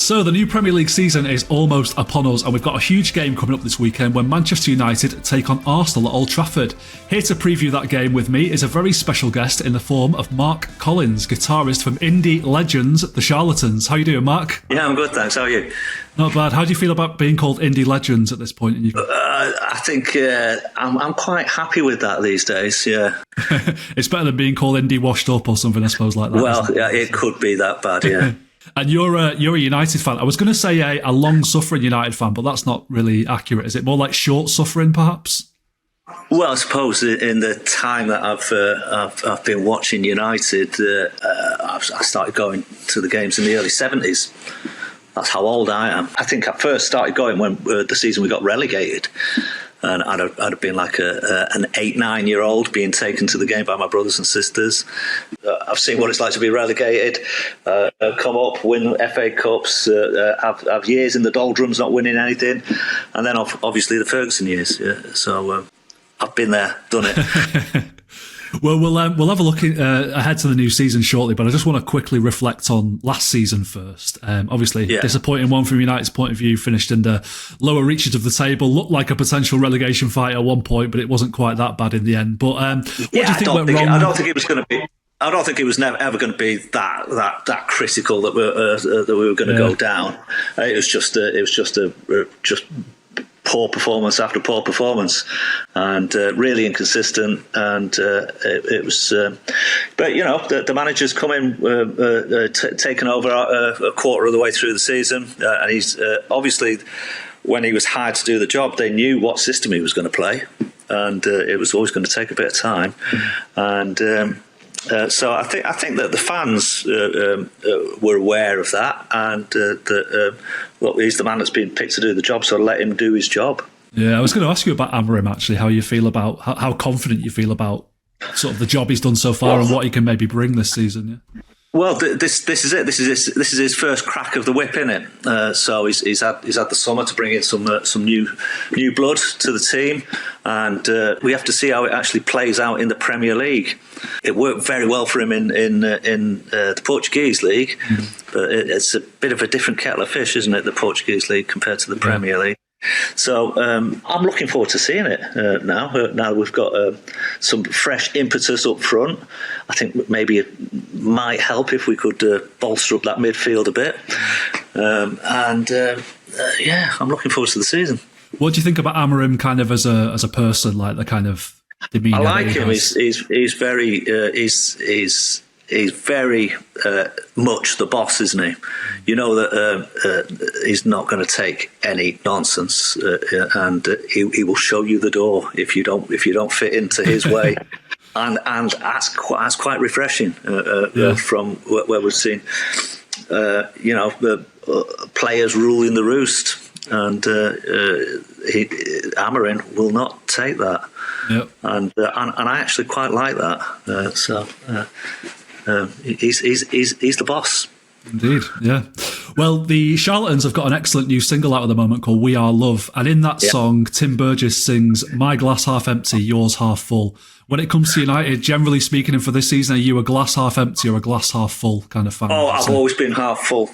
So the new Premier League season is almost upon us, and we've got a huge game coming up this weekend when Manchester United take on Arsenal at Old Trafford. Here to preview that game with me is a very special guest in the form of Marc Collins, guitarist from indie legends, the Charlatans. How you doing, Marc? Yeah, I'm good, thanks. How are you? Not bad. How do you feel about being called indie legends at this point in your... I think I'm quite happy with that these days, yeah. It's better than being called indie washed up or something, I suppose, like that. Well, yeah, it could be that bad, yeah. And you're a United fan. I was going to say a long-suffering United fan, but that's not really accurate. Is it more like short-suffering, perhaps? Well, I suppose in the time that I've been watching United, I started going to the games in the early 70s. That's how old I am. I think I first started going when the season we got relegated. And I'd have been like an 8-9-year-old being taken to the game by my brothers and sisters. I've seen what it's like to be relegated, come up, win FA Cups, have years in the doldrums not winning anything, and then obviously the Ferguson years. Yeah. So I've been there, done it. Well, we'll have a look ahead to the new season shortly, but I just want to quickly reflect on last season first. Obviously, disappointing one from United's point of view, finished in the lower reaches of the table, looked like a potential relegation fight at one point, but it wasn't quite that bad in the end. But what do you think went wrong? I don't think it was going to be. I don't think it was ever going to be that critical that we were going to go down. It was just poor performance after poor performance, and really inconsistent. And it was, but you know, the manager's come in, taken over a quarter of the way through the season, and he's obviously, when he was hired to do the job, they knew what system he was going to play, and it was always going to take a bit of time, and. So I think that the fans were aware of that, and that he's the man that's been picked to do the job, so let him do his job. Yeah, I was going to ask you about Amorim, actually, how you feel about how confident you feel about sort of the job he's done so far and what he can maybe bring this season. Yeah. Well, this is it. This is his first crack of the whip, isn't it? So he's had the summer to bring in some new blood to the team, and we have to see how it actually plays out in the Premier League. It worked very well for him in the Portuguese league, but it's a bit of a different kettle of fish, isn't it? The Portuguese league compared to the Premier League. So I'm looking forward to seeing it now. Now we've got some fresh impetus up front. I think maybe it might help if we could bolster up that midfield a bit. I'm looking forward to the season. What do you think about Amorim kind of as a person, like the kind of demeanour? I like him. He's very he's very much the boss, isn't he? You know that he's not going to take any nonsense, and he will show you the door if you don't fit into his way. And that's quite refreshing from where we've seen, the players ruling the roost, and Amorim will not take that. Yep. And I actually quite like that. He's the boss. Indeed, yeah. Well, the Charlatans have got an excellent new single out at the moment called We Are Love, and in that song, Tim Burgess sings "My glass half empty, yours half full." When it comes to United, generally speaking, and for this season, are you a glass half empty or a glass half full kind of fan? Oh, I've always been half full.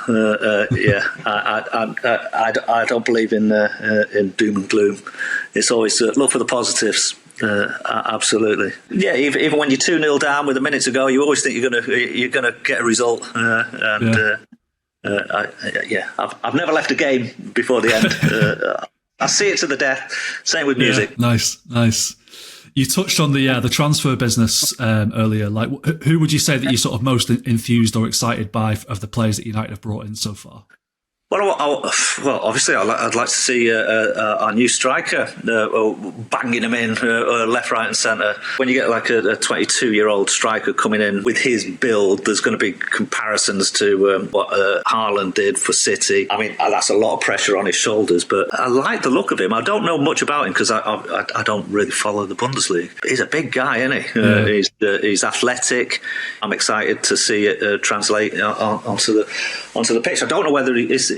I don't believe in doom and gloom. It's always look for the positives. Absolutely. Yeah, even when you're 2-0 down with a minute to go, you always think you're gonna get a result. I've never left a game before the end. I see it to the death. Same with music. Yeah, nice. You touched on the transfer business earlier. Like, who would you say that you're sort of most enthused or excited by of the players that United have brought in so far? Well, obviously, I'd like to see our new striker banging him in left, right, and centre. When you get like a 22-year-old striker coming in with his build, there's going to be comparisons to what Haaland did for City. I mean, that's a lot of pressure on his shoulders, but I like the look of him. I don't know much about him because I don't really follow the Bundesliga. But he's a big guy, isn't he? Yeah. He's athletic. I'm excited to see it translate onto the pitch. I don't know whether is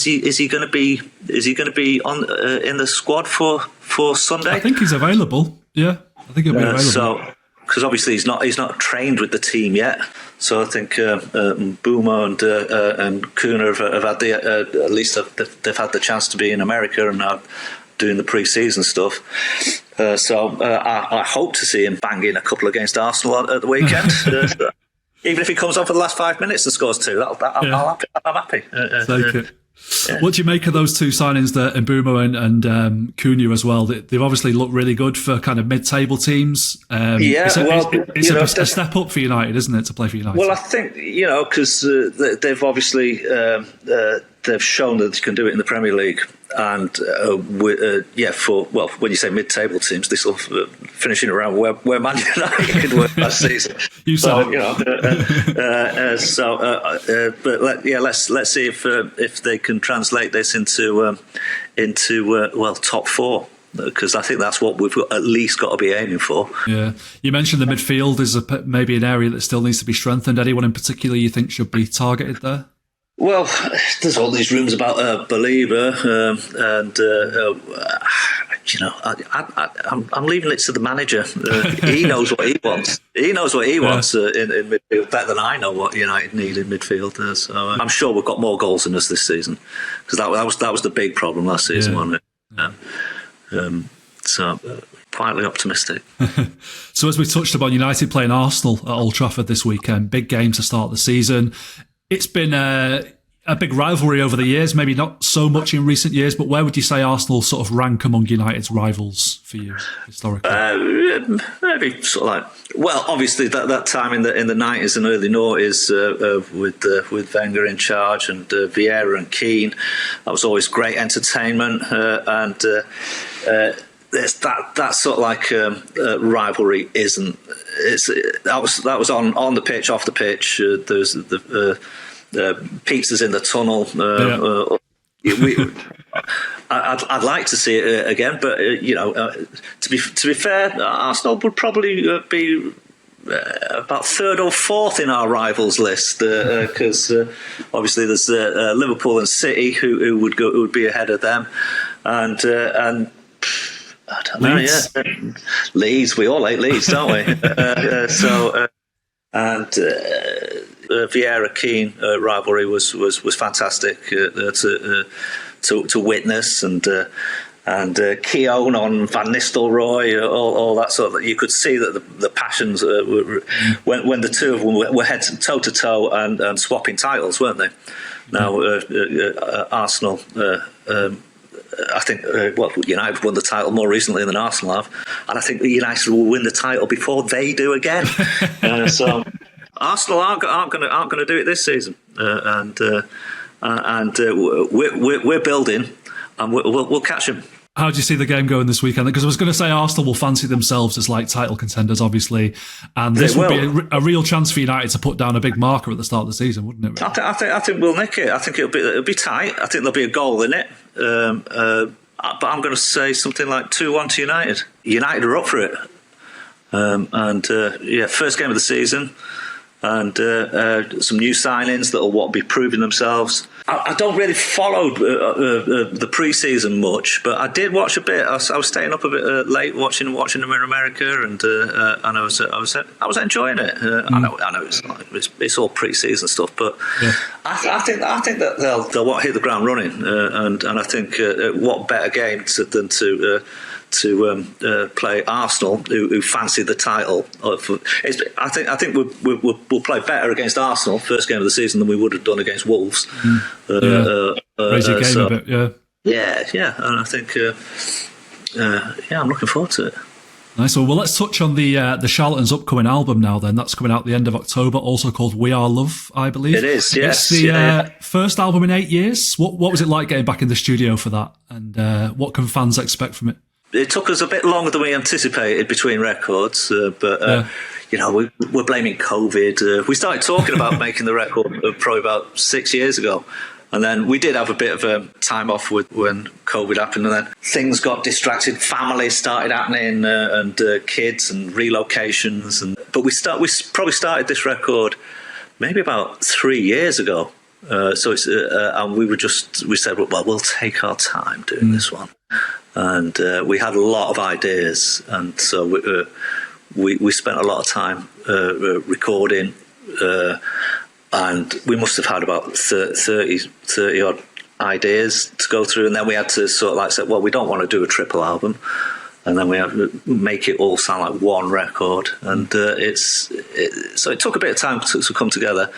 he going to be on in the squad for Sunday? I think he's available. Yeah, I think he'll be available. So because obviously he's not trained with the team yet. So I think Mbeumo and Kuna have had at least they've had the chance to be in America and are doing the pre-season stuff. So I hope to see him bang in a couple against Arsenal at the weekend. Even if he comes on for the last 5 minutes and scores 2, I'm happy. Yeah. What do you make of those two signings, Mbeumo and Cunha as well? They've obviously looked really good for kind of mid-table teams. It's a step up for United, isn't it, to play for United? Well, I think, because they've obviously they've shown that they can do it in the Premier League. And when you say mid-table teams, they're sort of finishing around where Man United were last season. Let's see if they can translate this into top 4. Because I think that's what we've at least got to be aiming for. Yeah, you mentioned the midfield is maybe an area that still needs to be strengthened. Anyone in particular you think should be targeted there? Well, there's all these rumours about Believer, I'm leaving it to the manager. He knows what he wants. He knows what he wants in midfield better than I know what United need in midfield. So I'm sure we've got more goals than us this season, because that was the big problem last season, wasn't it? So quietly optimistic. So as we touched upon, United playing Arsenal at Old Trafford this weekend, big game to start the season. It's been a big rivalry over the years, maybe not so much in recent years, but where would you say Arsenal sort of rank among United's rivals for you historically? Maybe sort of like, well, obviously that time in the 90s and early noughties with Wenger in charge and Vieira and Keane, that was always great entertainment, and that sort of like rivalry isn't. That was on the pitch, off the pitch. There's the pizzas in the tunnel. I'd like to see it again, but to be fair, Arsenal would probably be about 3rd or 4th in our rivals list, because obviously there's Liverpool and City who would be ahead of them, and I don't know. Leeds. Yeah, Leeds. We all hate Leeds, don't we? Vieira Keane rivalry was fantastic to witness, and Keown on Van Nistelrooy, all that sort of. You could see that the passions when the two of them were head toe to toe and swapping titles, weren't they? Now Arsenal. I think United won the title more recently than Arsenal have, and I think United will win the title before they do again. So Arsenal aren't going to do it this season, and we're building, and we'll catch them. How do you see the game going this weekend? Because I was going to say Arsenal will fancy themselves as like title contenders, obviously, and this would be a real chance for United to put down a big marker at the start of the season, wouldn't it? Really? I think we'll nick it. I think it'll be tight. I think there'll be a goal in it, but I'm going to say something like 2-1 to United. United are up for it, first game of the season, and some new signings that'll be proving themselves. I don't really follow the pre-season much, but I did watch a bit. I was staying up a bit late watching them in America, and I was enjoying it. I know it's all pre-season stuff, but I think that they'll hit the ground running, and I think what better game than to play Arsenal, who fancy the title. I think we'll play better against Arsenal first game of the season than we would have done against Wolves. Raise your game a bit, yeah, and I think I'm looking forward to it. Nice. Well, let's touch on the Charlatans' upcoming album now. Then that's coming out the end of October, also called We Are Love, I believe. It is. Yes. It's the first album in 8 years. What was it like getting back in the studio for that, and what can fans expect from it? It took us a bit longer than we anticipated between records, but we're blaming COVID. We started talking about making the record probably about 6 years ago, and then we did have a bit of a time off when COVID happened, and then things got distracted. Families started happening, and kids and relocations, but we probably started this record maybe about 3 years ago. So it's and we said, well, we'll take our time doing this one. And we had a lot of ideas, and so we spent a lot of time recording, and we must have had about 30 odd ideas to go through, and then we had to sort of like say, well, we don't want to do a triple album, and then we had to make it all sound like one record, and so it took a bit of time to come together,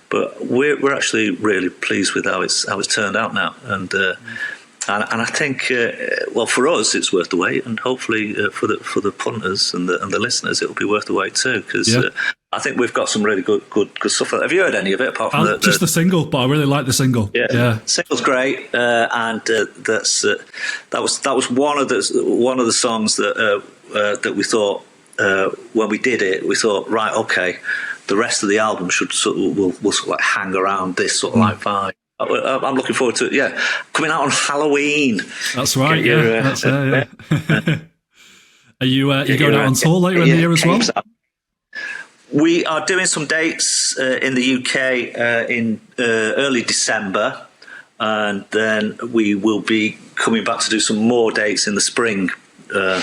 but we're actually really pleased with how it's turned out now, and I think well, for us it's worth the wait, and hopefully for the punters and the listeners it'll be worth the wait too, because I think we've got some really good stuff. Have you heard any of it apart from just the single? But I really like the single. Yeah. Single's great, and that was one of the songs that we thought when we did it, we thought, right, okay, the rest of the album should will sort of like hang around this sort of like vibe. I'm looking forward to it. Yeah, coming out on Halloween. That's right. That's Are you going out on tour later in the year as well? We are doing some dates in the UK in early December, and then we will be coming back to do some more dates in the spring. We're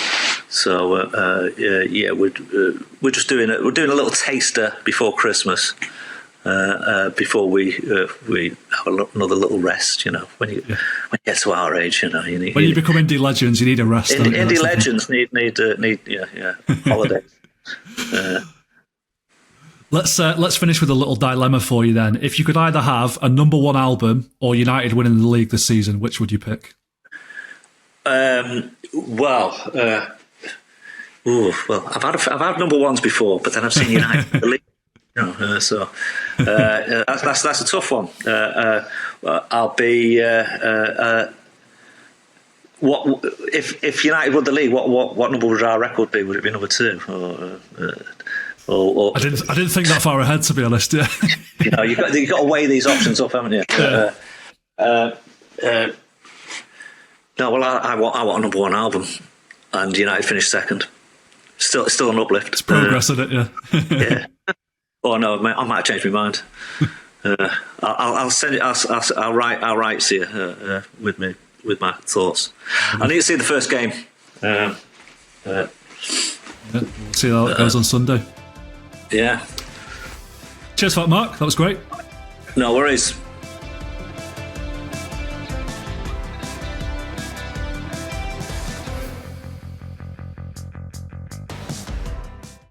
just doing a little taster before Christmas. Before we have another little rest, when you get to our age, you need. When you become indie legends, you need a rest. Indie legends need holidays. Let's finish with a little dilemma for you then. If you could either have a number one album or United winning the league this season, which would you pick? I've had number ones before, but then I've seen United win the league. That's a tough one. I'll be what if United won the league? What number would our record be? Would it be number 2? Or I didn't think that far ahead, to be honest. Yeah. You've got to weigh these options up, haven't you? No, well, I want a number one album, and United finished second. Still an uplift. It's progress, isn't it? Yeah. Yeah. Oh no, I might have changed my mind. I'll send it. I'll write to you with my thoughts. I need to see the first game. We'll see how it goes on Sunday. Yeah. Cheers for that, Marc. That was great. No worries.